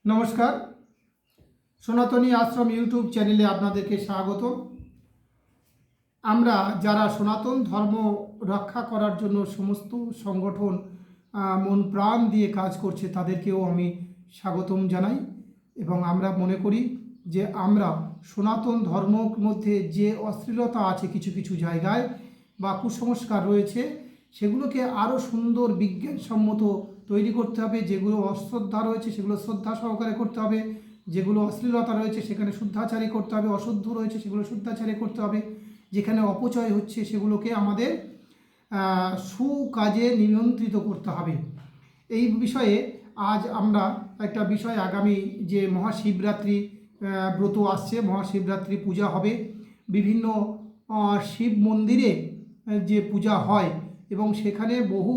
নমস্কার, সনাতনী আশ্রম ইউটিউব চ্যানেলে আপনাদেরকে স্বাগত। আমরা যারা সনাতন ধর্ম রক্ষা করার জন্য সমস্ত সংগঠন মন প্রাণ দিয়ে কাজ করছে তাদেরকেও আমি স্বাগতম জানাই। এবং আমরা মনে করি যে আমরা সনাতন ধর্মের মধ্যে যে অশ্লীলতা আছে কিছু কিছু জায়গায় বা কুসংস্কার রয়েছে সেগুলোকে আরও সুন্দর বিজ্ঞানসম্মত তৈরি করতে হবে। যেগুলো অশ্রদ্ধা রয়েছে সেগুলো শ্রদ্ধা সহকারে করতে হবে, যেগুলো অশ্লীলতা রয়েছে সেখানে শুদ্ধাচারী করতে হবে, অশুদ্ধ রয়েছে সেগুলো শুদ্ধাচারী করতে হবে, যেখানে অপচয় হচ্ছে সেগুলোকে আমাদের সুকাজে নিয়ন্ত্রিত করতে হবে। এই বিষয়ে আজ আমরা একটা বিষয়, আগামী যে মহাশিবরাত্রি ব্রত আসছে, মহাশিবরাত্রি পূজা হবে, বিভিন্ন শিব মন্দিরে যে পূজা হয় এবং সেখানে বহু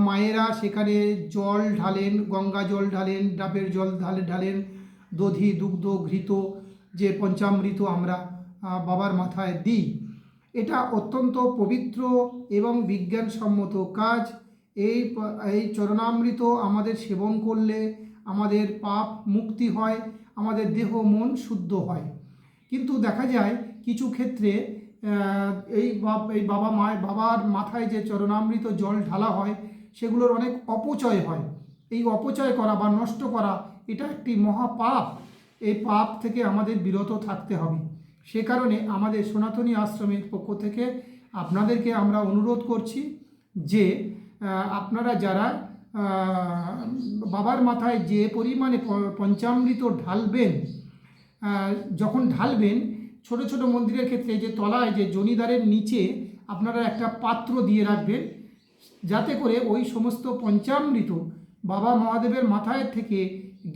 মায়েরা সেখানে জল ঢালেন, গঙ্গা জল ঢালেন, ডাবের জল ঢালেন, দধি দুগ্ধ ঘৃত যে পঞ্চামৃত আমরা বাবার মাথায় দিই। এটা অত্যন্ত পবিত্র এবং বিজ্ঞানসম্মত কাজ। এই চরণামৃত আমাদের সেবন করলে আমাদের পাপ মুক্তি হয়, আমাদের দেহ মন শুদ্ধ হয়। কিন্তু দেখা যায় কিছু ক্ষেত্রে এই বাবার মাথায় যে চরণামৃত জল ঢালা হয় সেগুলোর অনেক অপচয় হয়। এই অপচয় করা বা নষ্ট করা এটা একটি মহাপাপ। এই পাপ থেকে আমাদের বিরত থাকতে হবে। সে কারণে আমাদের সনাতনী আশ্রমের পক্ষ থেকে আপনাদেরকে আমরা অনুরোধ করছি যে আপনারা যারা বাবার মাথায় যে পরিমাণে পঞ্চামৃত ঢালবেন, যখন ঢালবেন ছোট ছোট মন্দিরের ক্ষেত্রে যে তলায় যে জনিদারের নিচে আপনারা একটা পাত্র দিয়ে রাখবেন, যাতে করে ওই সমস্ত পঞ্চামৃত বাবা মহাদেবের মাথায় থেকে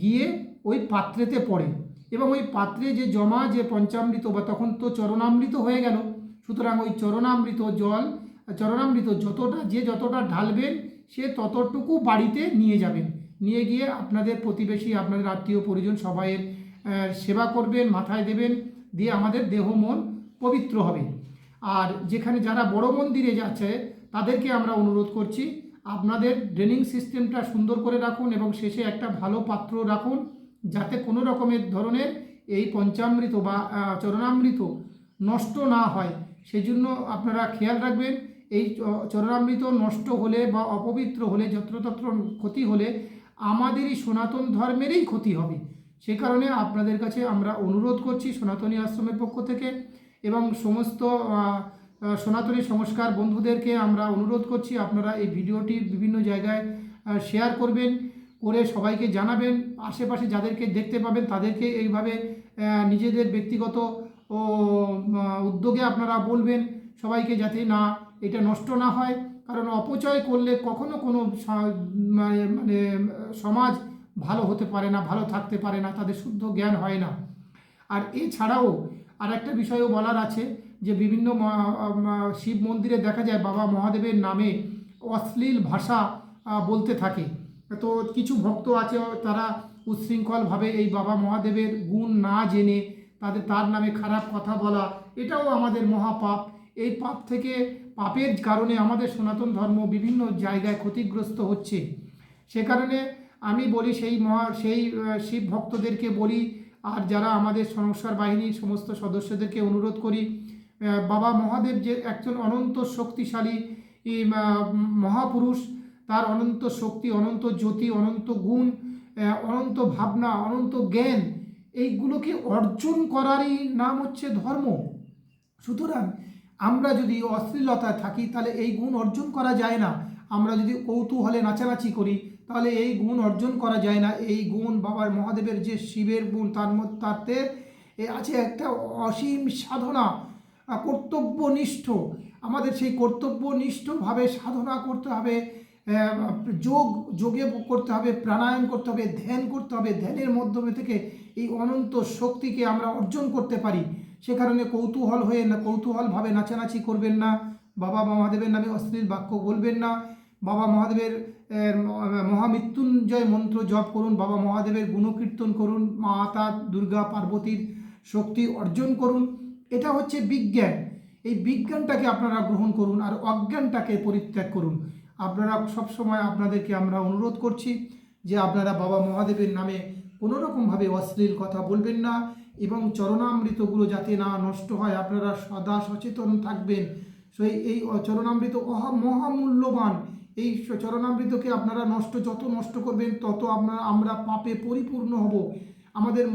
গিয়ে ওই পাত্রেতে পড়ে এবং ওই পাত্রে যে জমা যে পঞ্চামৃত বা তখন তো চরণামৃত হয়ে গেল। সুতরাং ওই চরণামৃত যতটা ঢালবেন সে ততটুকু বাড়িতে নিয়ে যাবেন, নিয়ে গিয়ে আপনাদের প্রতিবেশী, আপনাদের আত্মীয় পরিজন সবাইয়ের সেবা করবেন, মাথায় দেবেন, দিয়ে আমাদের দেহ মন পবিত্র হবে। আর যেখানে যারা বড় মন্দিরে যাচ্ছে তাদেরকে আমরা অনুরোধ করছি আপনাদের ড্রেনিং সিস্টেমটা সুন্দর করে রাখুন এবং শেষে একটা ভালো পাত্র রাখুন, যাতে কোনো রকমের ধরনের এই পঞ্চামৃত বা চরণামৃত নষ্ট না হয়। সেই জন্য আপনারা খেয়াল রাখবেন। এই চরণামৃত নষ্ট হলে বা অপবিত্র হলে, যত্রতত্র ক্ষতি হলে আমাদেরই সনাতন ধর্মেরই ক্ষতি হবে। সে কারণে আপনাদের কাছে আমরা অনুরোধ করছি সনাতনী আশ্রমের পক্ষ থেকে এবং সমস্ত সনাতনী সংস্কার বন্ধুদেরকে আমরা অনুরোধ করছি আপনারা এই ভিডিওটি বিভিন্ন জায়গায় শেয়ার করবেন, করে সবাইকে জানাবেন। আশেপাশে যাদেরকে দেখতে পাবেন তাদেরকে এইভাবে নিজেদের ব্যক্তিগত উদ্যোগে আপনারা বলবেন সবাইকে, যাতে না এটা নষ্ট না হয়। কারণ অপচয় করলে কখনো কোনো মানে সমাজ ভালো হতে পারে না, ভালো থাকতে পারে না, তাদের শুদ্ধ জ্ঞান হয় না। আর এছাড়াও আর একটা বিষয়ও বলার আছে যে বিভিন্ন শিব মন্দিরে দেখা যায় বাবা মহাদেবের নামে অশ্লীল ভাষা বলতে থাকে। তো কিছু ভক্ত আছে তারা উচ্ছৃঙ্খলভাবে এই বাবা মহাদেবের গুণ না জেনে তার নামে খারাপ কথা বলা, এটাও আমাদের মহাপাপ। এই পাপ থেকে, পাপের কারণে আমাদের সনাতন ধর্ম বিভিন্ন জায়গায় ক্ষতিগ্রস্ত হচ্ছে। সে কারণে আমি বলি সেই শিব ভক্তদেরকে বলি, আর যারা আমাদের সংস্কার বাহিনীর সমস্ত সদস্যদেরকে অনুরোধ করি, বাবা মহাদেব যে একজন অনন্ত শক্তিশালী মহাপুরুষ, তার অনন্ত শক্তি, অনন্ত জ্যোতি, অনন্ত গুণ, অনন্ত ভাবনা, অনন্ত জ্ঞান, এইগুলোকে অর্জন করারই নাম হচ্ছে ধর্ম। সুতরাং আমরা যদি অশ্লীলতায় থাকি তাহলে এই গুণ অর্জন করা যায় না। আমরা যদি কৌতূহলে নাচানাচি করি তাহলে এই গুণ অর্জন করা যায় না। এই গুণ বাবার মহাদেবের যে শিবের গুণ, তাতে আছে একটা অসীম সাধনা, কর্তব্যনিষ্ঠ। আমাদের সেই কর্তব্যনিষ্ঠভাবে সাধনা করতে হবে, যোগে করতে হবে, প্রাণায়াম করতে হবে, ধ্যান করতে হবে। ধ্যানের মাধ্যমে থেকে এই অনন্ত শক্তিকে আমরা অর্জন করতে পারি। সে কারণে কৌতূহলভাবে নাচানাচি করবেন না, বাবা মহাদেবের নামে অশ্লীল বাক্য বলবেন না, বাবা মহাদেবের মহামৃত্যুঞ্জয় মন্ত্র জপ করুন, বাবা মহাদেবের গুণকীর্তন করুন, মাতা দুর্গা পার্বতীর শক্তি অর্জন করুন। এটা হচ্ছে বিজ্ঞান। এই বিজ্ঞানটাকে আপনারা গ্রহণ করুন আর অজ্ঞানটাকে পরিত্যাগ করুন। আপনারা সবসময় আপনাদেরকে আমরা অনুরোধ করছি যে আপনারা বাবা মহাদেবের নামে কোনো রকমভাবে অশ্লীল কথা বলবেন না এবং চরণামৃতগুলো যাতে না নষ্ট হয় আপনারা সদা সচেতন থাকবেন। এই চরণামৃত মহামূল্যবান। এই চরণামৃতকে আপনারা যত নষ্ট করবেন তত আমরা পাপে পরিপূর্ণ হব। আমাদের